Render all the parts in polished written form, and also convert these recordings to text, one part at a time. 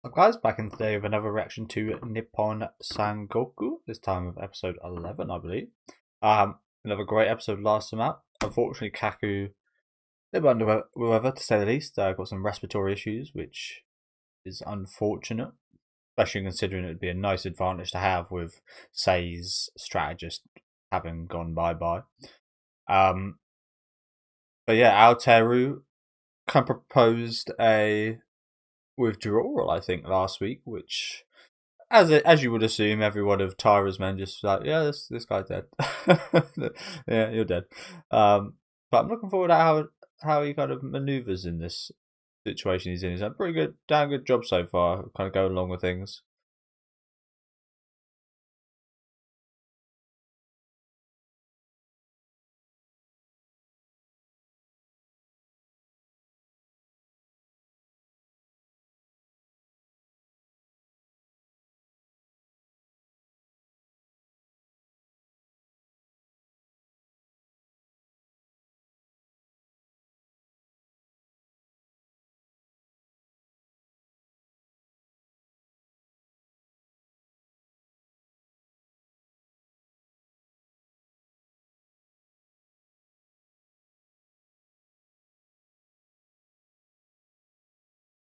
So guys, back in today with another reaction to Nippon Sangoku, this time of episode 11, I believe. Another great episode last time out. Unfortunately, Kaku, a bit under the weather to say the least. Got some respiratory issues, which is unfortunate, especially considering it would be a nice advantage to have with Sei's strategist having gone bye-bye. Um, but yeah, Aoteru kind of proposed a withdrawal, I think, last week, which as you would assume, every one of Tyra's men just like, yeah, this guy's dead. Yeah, you're dead. But I'm looking forward to how he kind of maneuvers in this situation he's in. He's done a pretty good, damn good job so far, kind of going along with things.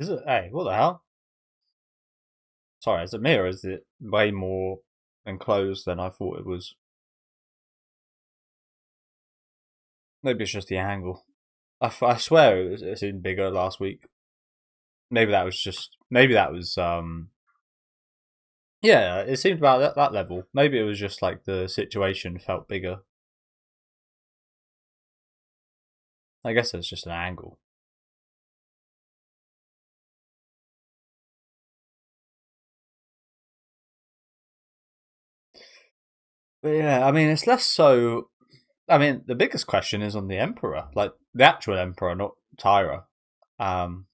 Is it? Hey, what the hell? Sorry, is it me or is it way more enclosed than I thought it was? Maybe it's just the angle. I swear it seemed bigger last week. Maybe that was just. Maybe that was Yeah, it seemed about that level. Maybe it was just like the situation felt bigger. I guess it's just an angle. But yeah, I mean, it's less so. I mean, the biggest question is on the Emperor, like the actual Emperor, not Tyra. Um,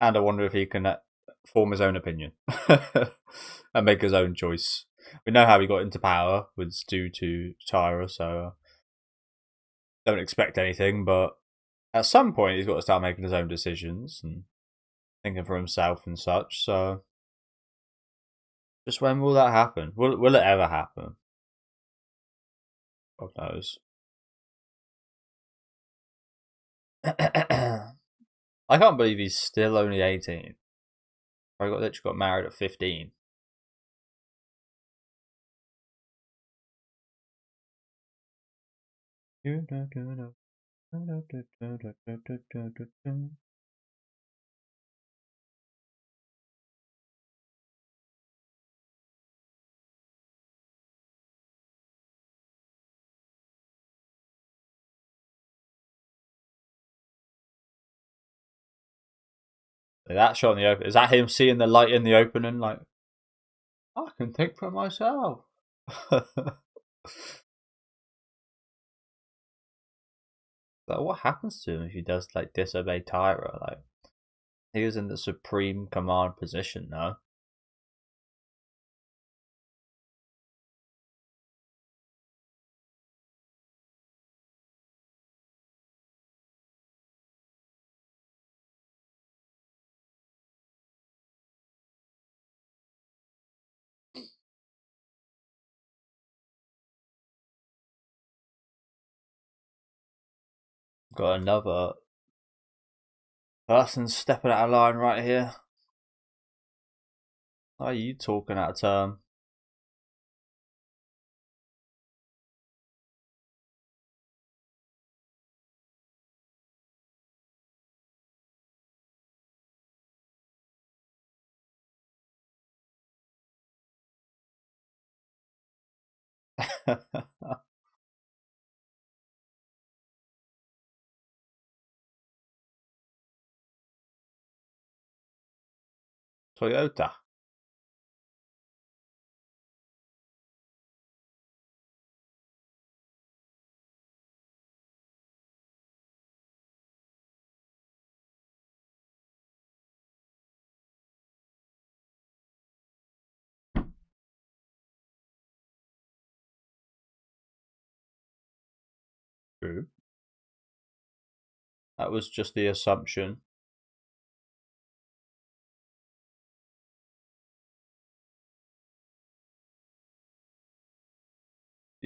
and I wonder if he can form his own opinion and make his own choice. We know how he got into power was due to Tyra, so don't expect anything. But at some point, he's got to start making his own decisions and thinking for himself and such. So just when will that happen? Will it ever happen? God knows. I can't believe he's still only 18. I got literally got married at 15. That shot in the open, is that him seeing the light in the opening? Like, I can think for myself. Like, what happens to him if he does like disobey Tyra? Like, he was in the supreme command position, no? Got another person stepping out of line right here. Are you talking out of turn? Toyota. True. That was just the assumption.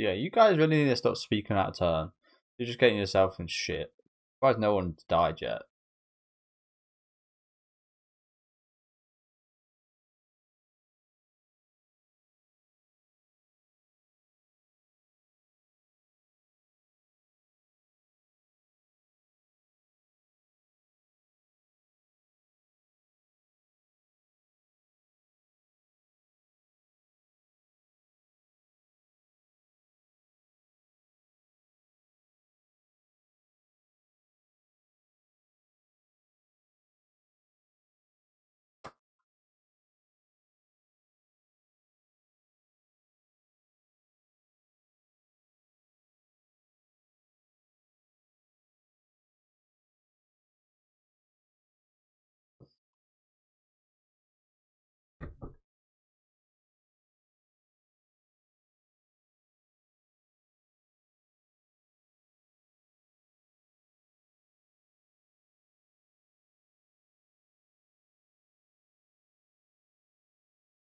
Yeah, you guys really need to stop speaking out of turn. You're just getting yourself in shit. Surprised no one's died yet.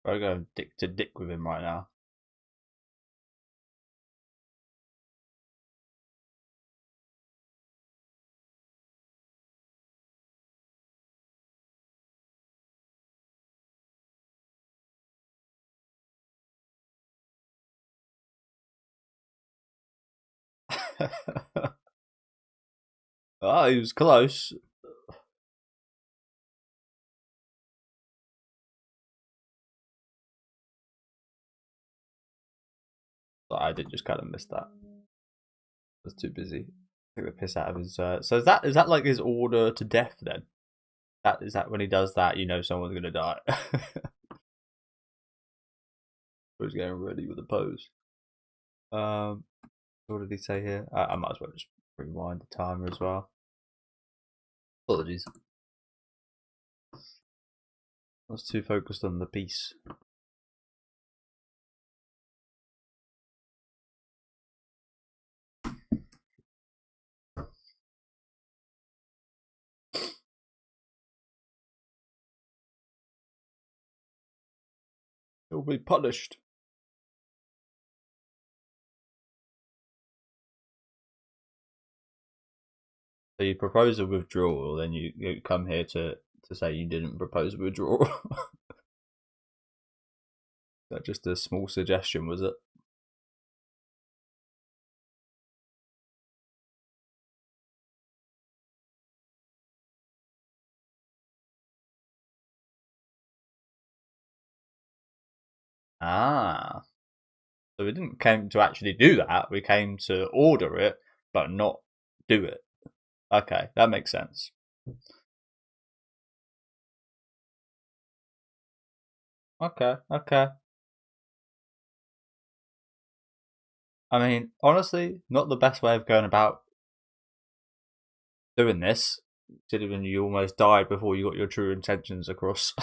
I'll go dick to dick with him right now. Oh, he was close. But I did just kind of miss that. I was too busy. Took the piss out of his. So is that like his order to death then? That is that when he does that, you know someone's gonna die. He's getting ready with the pose. What did he say here? I might as well just rewind the timer as well. Apologies. I was too focused on the piece. He'll be punished. So you propose a withdrawal, then you come here to say you didn't propose a withdrawal. That just a small suggestion, was it? Ah, so we didn't came to actually do that. We came to order it, but not do it. Okay, that makes sense. Okay, okay. I mean, honestly, not the best way of going about doing this, considering you almost died before you got your true intentions across.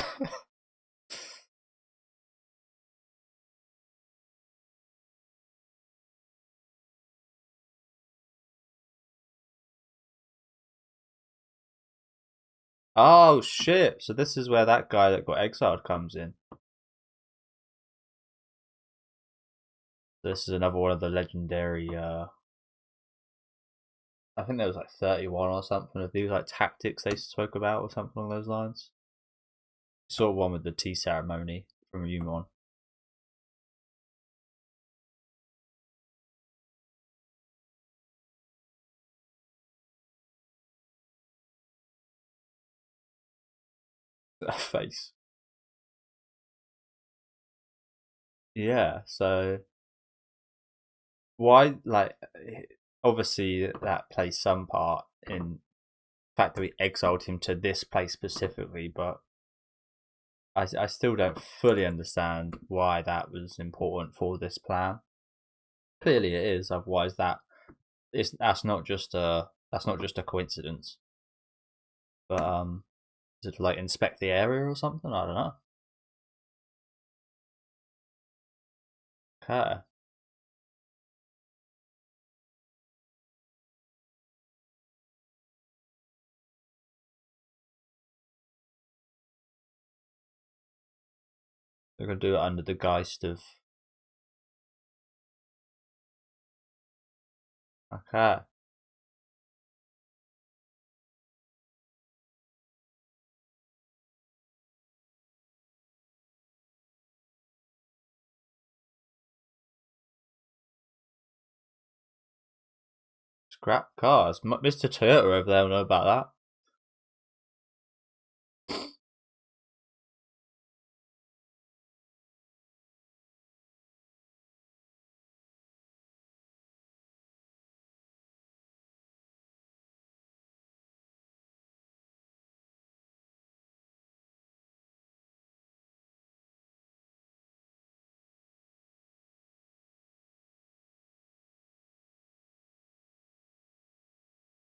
Oh shit! So this is where that guy that got exiled comes in. This is another one of the legendary. I think there was like 31 or something of these like tactics they spoke about or something along those lines. Sort of one with the tea ceremony from Yumon. That face. Yeah. So why like obviously that plays some part in the fact that we exiled him to this place specifically, but I still don't fully understand why that was important for this plan. Clearly, it is. Otherwise, that's not just a coincidence. But is it like inspect the area or something? I don't know. Okay, they're gonna do it under the geist of Okay. Scrap cars. Mr. Toyota over there will know about that.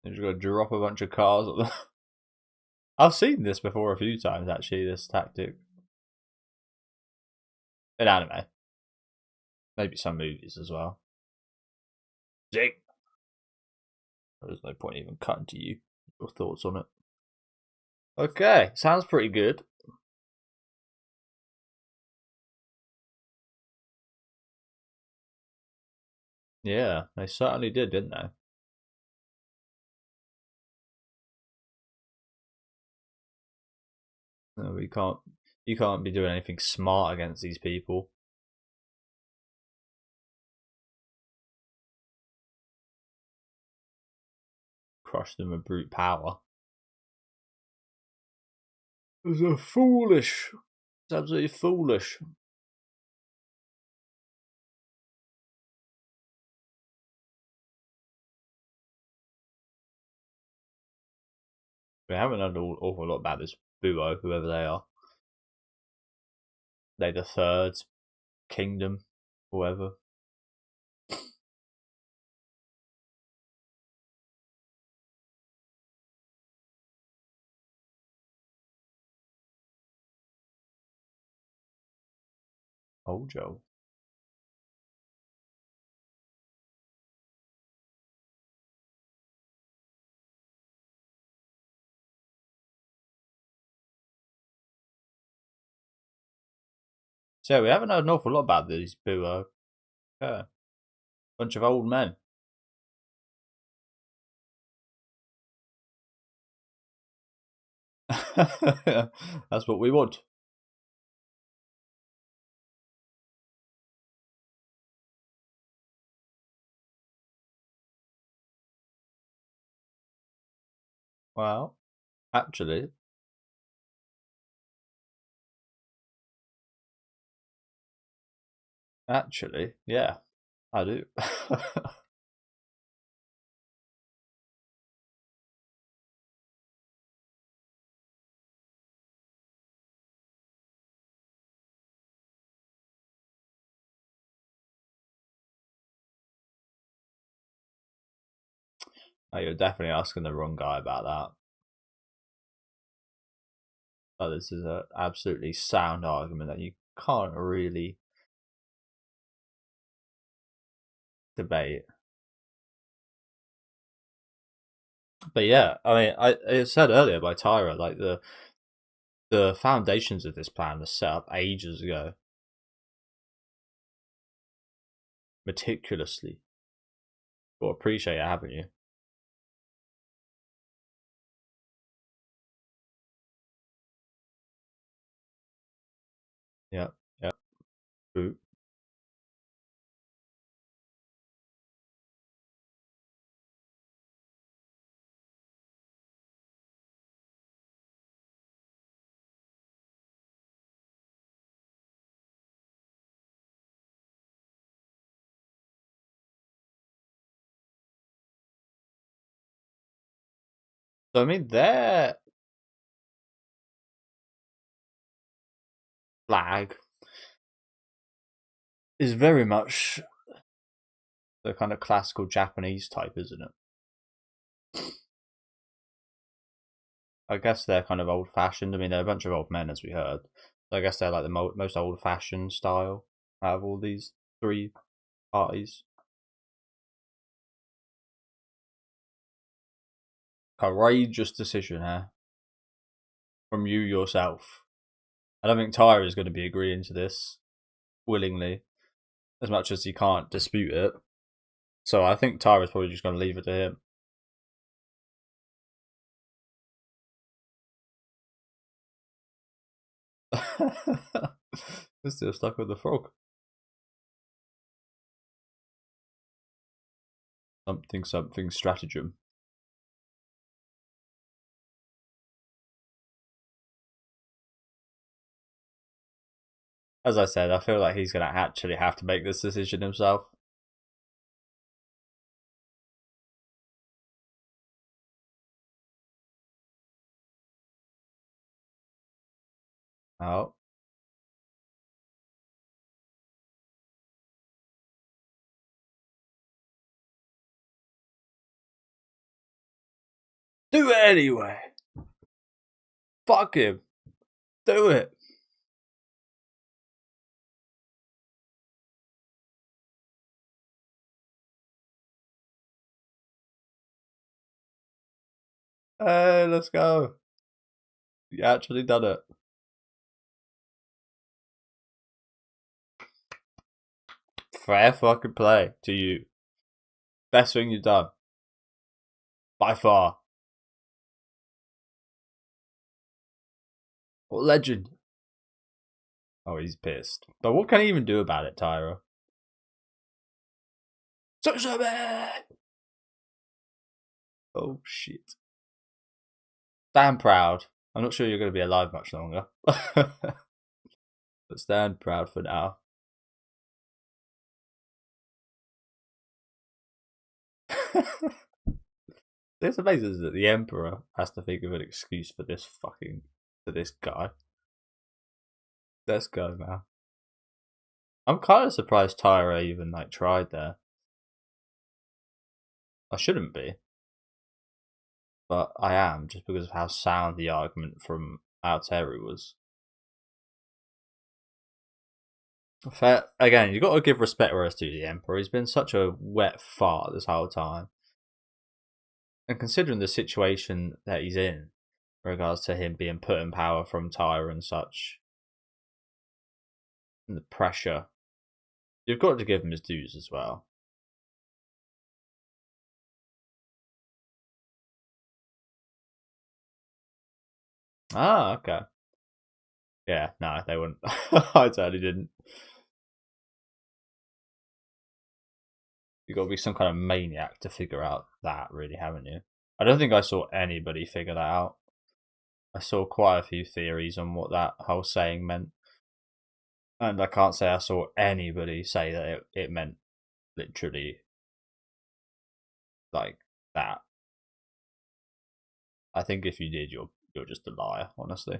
You're just gonna drop a bunch of cars at them. I've seen this before a few times, actually, this tactic. In anime. Maybe some movies as well. Zing! There's no point even cutting to you. Your thoughts on it. Okay, sounds pretty good. Yeah, they certainly did, didn't they? No, you can't be doing anything smart against these people. Crush them with brute power. It's foolish. It's absolutely foolish. We haven't heard an awful lot about this Buo, whoever they are. They the third kingdom, whoever. Joe. So we haven't heard an awful lot about these Buo. Yeah. Bunch of old men. That's what we want. Well, actually, yeah, I do. Oh, you're definitely asking the wrong guy about that. Oh, this is an absolutely sound argument that you can't really debate. But yeah, I mean, it said earlier by Tyra, like the foundations of this plan were set up ages ago, meticulously. Well, appreciate it, haven't you? Yeah, yeah. True. So I mean, their flag is very much the kind of classical Japanese type, isn't it? I guess they're kind of old fashioned. I mean, they're a bunch of old men, as we heard. So I guess they're like the most old fashioned style out of all these three parties. Courageous decision here from you yourself. I don't think Tyra is going to be agreeing to this willingly, as much as he can't dispute it. So I think Tyra's probably just going to leave it to him. They're still stuck with the frog. Something stratagem. As I said, I feel like he's going to actually have to make this decision himself. Oh. Do it anyway. Fuck him. Do it. Hey, let's go. You actually done it. Fair fucking play to you. Best thing you've done. By far. What legend? Oh, he's pissed. But what can he even do about it, Tyra? Oh, shit. Stand proud. I'm not sure you're going to be alive much longer. But stand proud for now. It's amazing that the Emperor has to think of an excuse for this guy. Let's go, man. I'm kind of surprised Tyra even tried there. I shouldn't be, but I am just because of how sound the argument from Alteru was. Fair, again, you got to give respect where it's due. The Emperor, he's been such a wet fart this whole time, and considering the situation that he's in regards to him being put in power from Tyra and such, and the pressure, you've got to give him his dues as well. Ah, okay. Yeah, no, they wouldn't. I totally didn't. You've got to be some kind of maniac to figure out that, really, haven't you? I don't think I saw anybody figure that out. I saw quite a few theories on what that whole saying meant. And I can't say I saw anybody say that it meant literally like that. I think if you did, you're just a liar, honestly.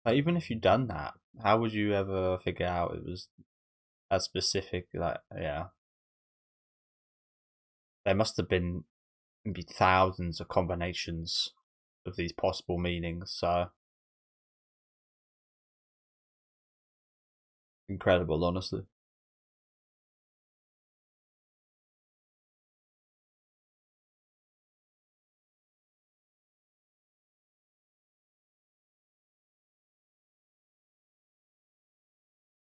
Like, even if you'd done that, how would you ever figure out it was as specific? Like, yeah, there must have been maybe thousands of combinations of these possible meanings. So incredible, honestly.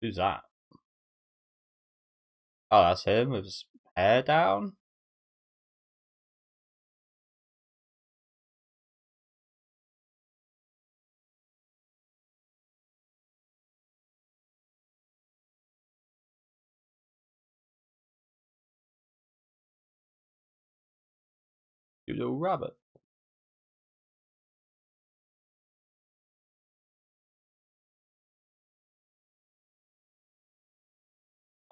Who's that? Oh, that's him with his hair down. You little rabbit.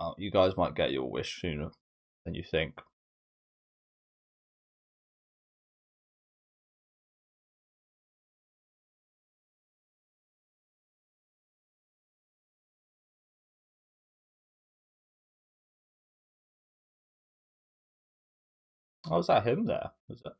Oh, you guys might get your wish sooner than you think. Oh, was that him there? Was it?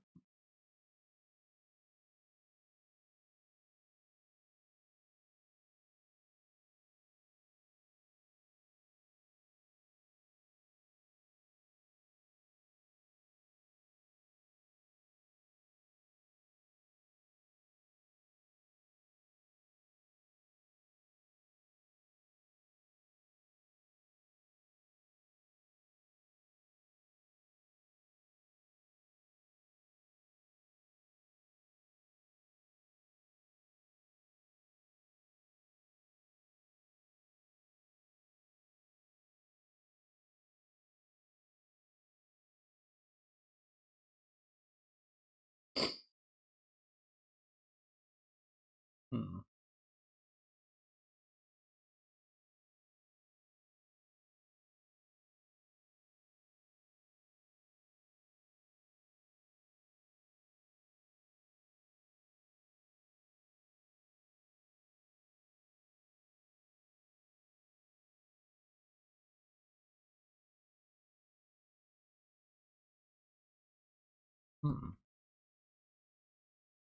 Hmm. Hmm.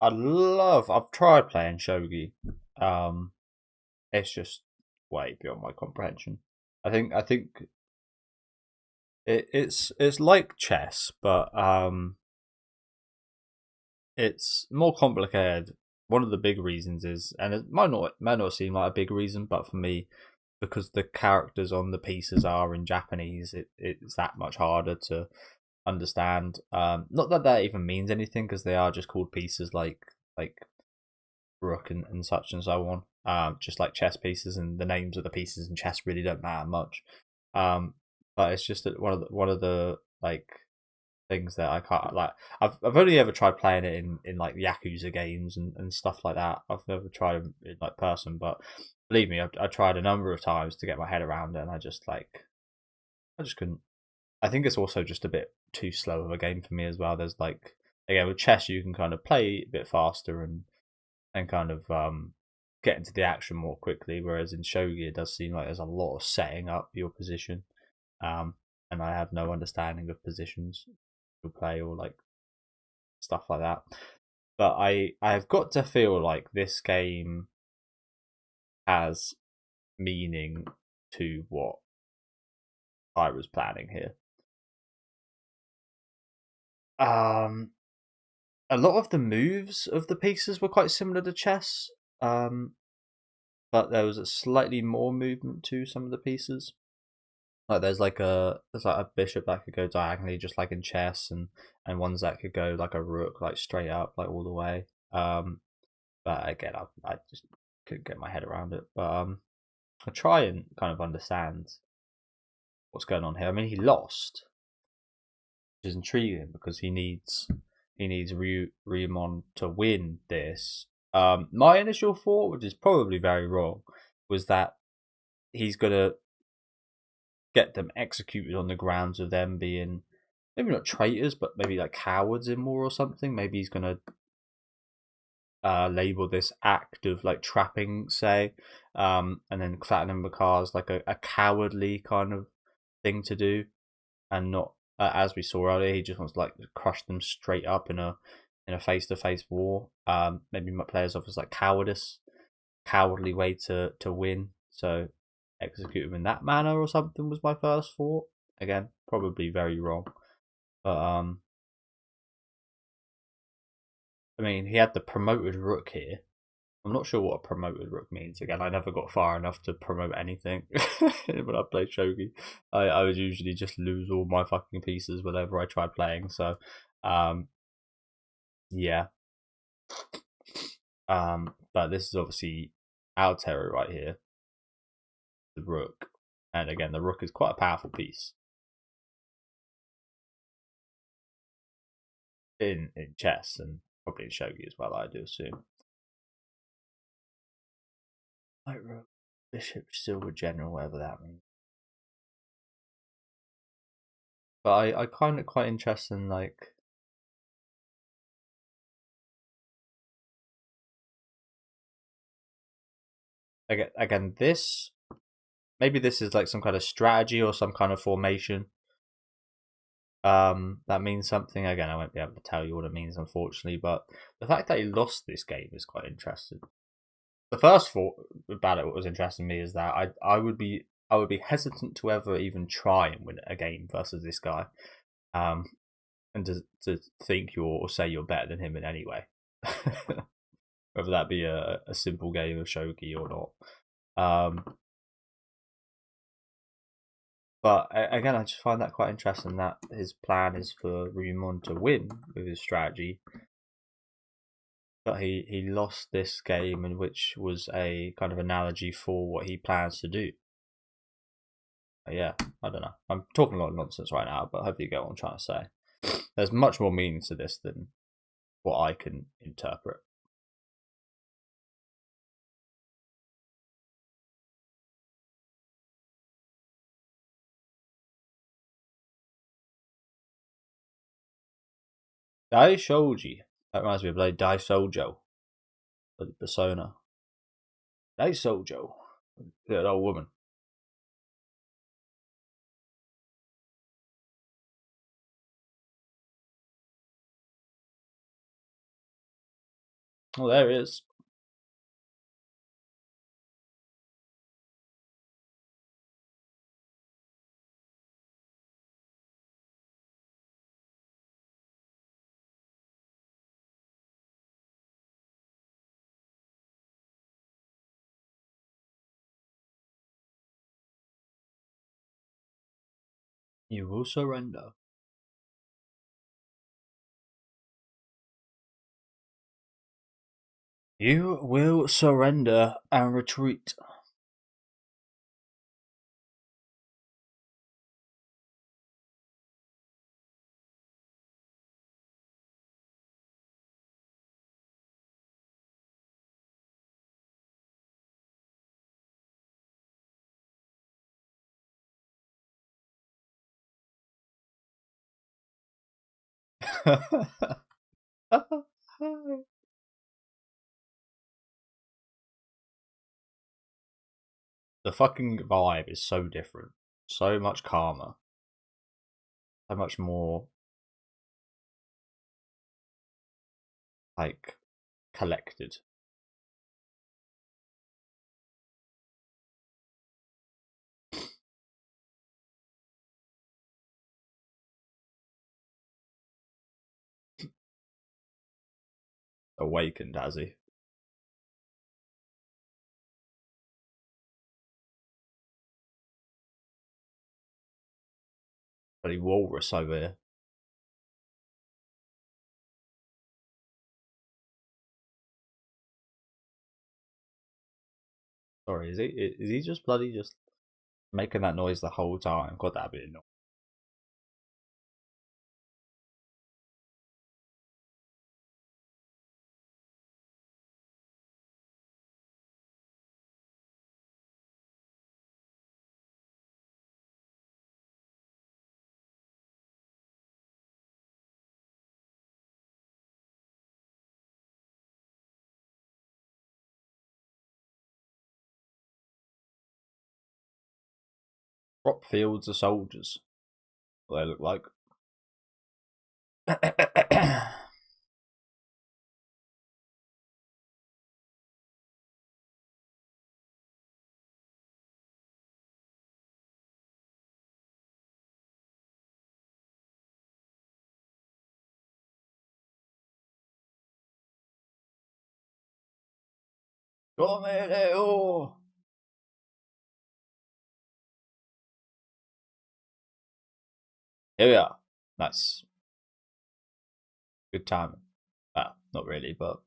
I've tried playing shogi. Um, it's just way beyond my comprehension. I think it's like chess, but it's more complicated. One of the big reasons is, and it might not seem like a big reason, but for me, because the characters on the pieces are in Japanese, it's that much harder to understand. Not that that even means anything, because they are just called pieces like rook and such and so on. Just like chess pieces, and the names of the pieces in chess really don't matter much. Um, but it's just that one of the like things that I can't like. I've only ever tried playing it in like Yakuza games and stuff like that. I've never tried it in like person, but believe me, I tried a number of times to get my head around it, and I just couldn't. I think it's also just a bit too slow of a game for me as well. There's like again with chess, you can kind of play a bit faster and kind of get into the action more quickly, whereas in shogi it does seem like there's a lot of setting up your position, um, and I have no understanding of positions to play or like stuff like that. But I've got to feel like this game has meaning to what I was planning here. Um, a lot of the moves of the pieces were quite similar to chess, um, but there was a slightly more movement to some of the pieces. Like there's like a bishop that could go diagonally, just like in chess, and ones that could go like a rook, like straight up, like all the way. But again, I just couldn't get my head around it. But I try and kind of understand what's going on here. I mean, he lost, which is intriguing because he needs Ryumon to win this. My initial thought, which is probably very wrong, was that he's gonna get them executed on the grounds of them being maybe not traitors, but maybe like cowards in war or something. Maybe he's gonna label this act of like trapping, say, and then flatten the cars like a cowardly kind of thing to do, and not as we saw earlier. He just wants to like crush them straight up in a face to face war. Maybe my players offers like cowardice, cowardly way to win. So execute him in that manner or something was my first thought. Again, probably very wrong, but I mean, he had the promoted rook here. I'm not sure what a promoted rook means. Again, I never got far enough to promote anything when I played shogi. I would usually just lose all my fucking pieces whenever I tried playing. So, um, yeah. But this is obviously our terror right here, the rook. And again, the rook is quite a powerful piece in chess and probably in shogi as well. I do assume. White rook, bishop, silver general, whatever that means. But I kind of quite interested in like again this maybe this is like some kind of strategy or some kind of formation. That means something. Again, I won't be able to tell you what it means, unfortunately. But the fact that he lost this game is quite interesting. The first thought about it, what was interesting to me, is that I would be hesitant to ever even try and win a game versus this guy, um, and to think you're or say you're better than him in any way, whether that be a simple game of shogi or not. But again, I just find that quite interesting that his plan is for Ryumon to win with his strategy, but he lost this game, in which was a kind of analogy for what he plans to do. But yeah, I don't know. I'm talking a lot of nonsense right now, but hopefully you get what I'm trying to say. There's much more meaning to this than what I can interpret. Dai Shoji. That reminds me of like Dai Sojo. The Persona. Dai Sojo. That old woman. Oh, there it is. You will surrender. You will surrender and retreat. The fucking vibe is so different. So much calmer. So much more like collected. Awakened, has he? Bloody walrus over here. Sorry, is he just bloody just making that noise the whole time? God, that'd be annoying. Crop fields of soldiers. What they look like. Here we are. Nice. Good timing. Not really, but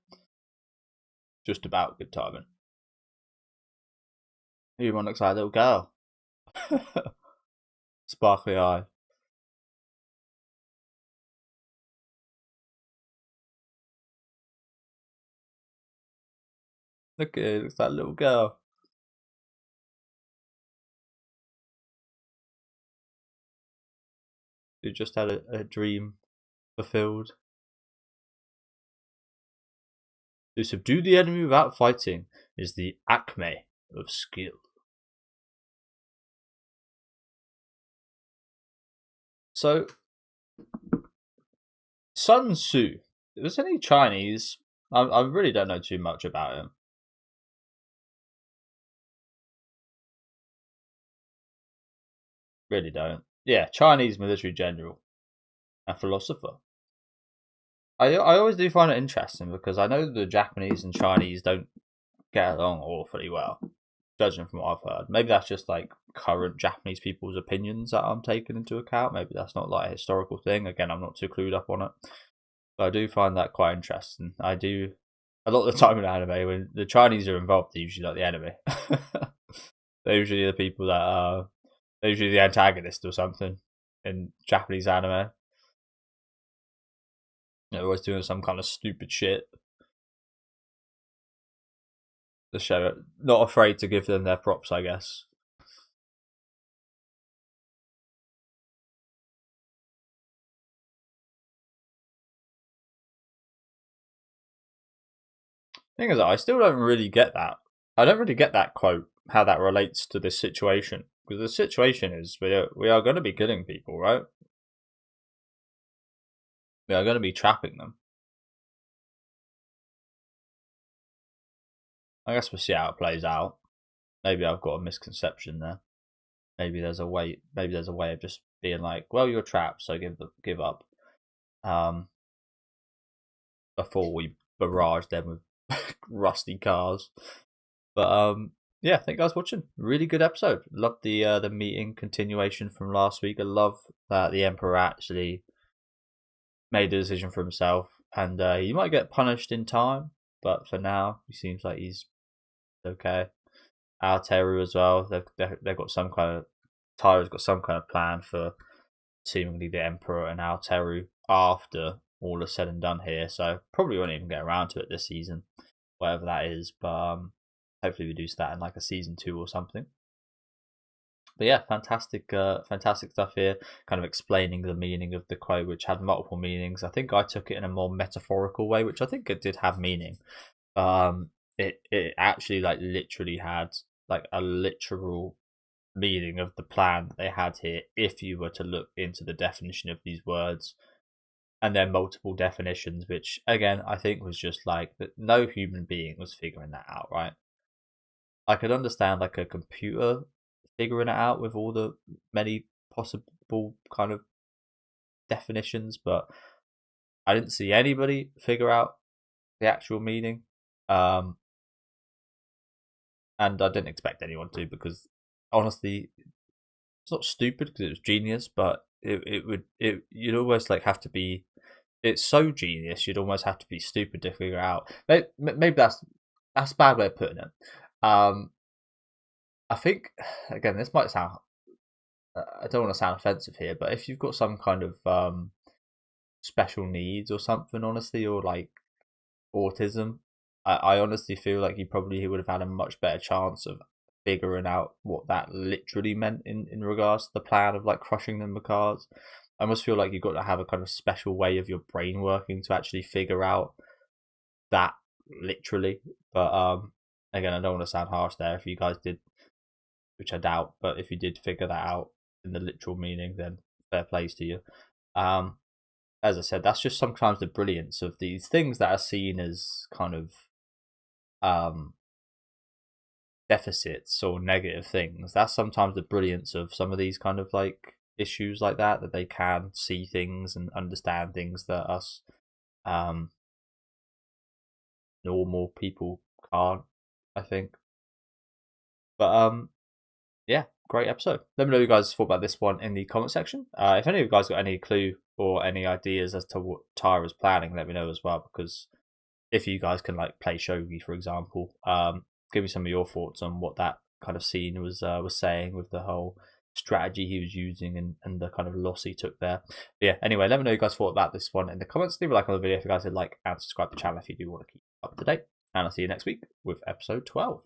just about good timing. Everyone looks like a little girl. Sparkly eye. Look at it, looks like a little girl. Who just had a dream fulfilled. To subdue the enemy without fighting is the acme of skill. So, Sun Tzu. If there's any Chinese, I really don't know too much about him. Really don't. Yeah, Chinese military general and philosopher. I always do find it interesting because I know the Japanese and Chinese don't get along awfully well, judging from what I've heard. Maybe that's just like current Japanese people's opinions that I'm taking into account. Maybe that's not like a historical thing. Again, I'm not too clued up on it. But I do find that quite interesting. I do a lot of the time in anime when the Chinese are involved, they're usually like the enemy. They're usually the people that are they're usually the antagonist or something in Japanese anime. They're always doing some kind of stupid shit. The show not afraid to give them their props, I guess. Thing is, I still don't really get that. I don't really get that quote, how that relates to this situation. Because the situation is we are going to be killing people, right? We are going to be trapping them. I guess we'll see how it plays out. Maybe I've got a misconception there. Maybe there's a way. Maybe there's a way of just being like, well, you're trapped, so give up. Before we barrage them with rusty cars. But yeah, thank you guys for watching. Really good episode. Love the meeting continuation from last week. I love that the Emperor actually made a decision for himself, and he might get punished in time, but for now, he seems like he's okay. Aoteru as well. They've got some kind of Tyro's got some kind of plan for seemingly the Emperor and Aoteru after all is said and done here. So probably won't even get around to it this season, whatever that is. But hopefully we do that in like a season 2 or something. But yeah, fantastic stuff here. Kind of explaining the meaning of the quote, which had multiple meanings. I think I took it in a more metaphorical way, which I think it did have meaning. It actually like literally had like a literal meaning of the plan that they had here if you were to look into the definition of these words, and then multiple definitions, which again I think was just like that no human being was figuring that out, right? I could understand like a computer figuring it out with all the many possible kind of definitions, but I didn't see anybody figure out the actual meaning. And I didn't expect anyone to, because honestly, it's not stupid because it was genius, but you'd almost like have to be. It's so genius, you'd almost have to be stupid to figure out. Maybe that's a bad way of putting it. I think again, this might sound. I don't want to sound offensive here, but if you've got some kind of special needs or something, honestly, or like autism, I honestly feel like you probably would have had a much better chance of figuring out what that literally meant in regards to the plan of like crushing them with cars. I almost feel like you've got to have a kind of special way of your brain working to actually figure out that literally. But again, I don't want to sound harsh there. If you guys did, which I doubt, but if you did figure that out in the literal meaning, then fair plays to you. As I said, that's just sometimes the brilliance of these things that are seen as kind of deficits or negative things. That's sometimes the brilliance of some of these kind of like issues like that they can see things and understand things that us normal people can't, I think. But yeah, great episode. Let me know what you guys thought about this one in the comment section. If any of you guys got any clue or any ideas as to what Tyra's planning, let me know as well, because if you guys can like play shogi, for example, give me some of your thoughts on what that kind of scene was saying with the whole strategy he was using and the kind of loss he took there. But yeah, anyway, let me know what you guys thought about this one in the comments. Leave a like on the video if you guys would like, and subscribe to the channel if you do want to keep up to date. And I'll see you next week with episode 12.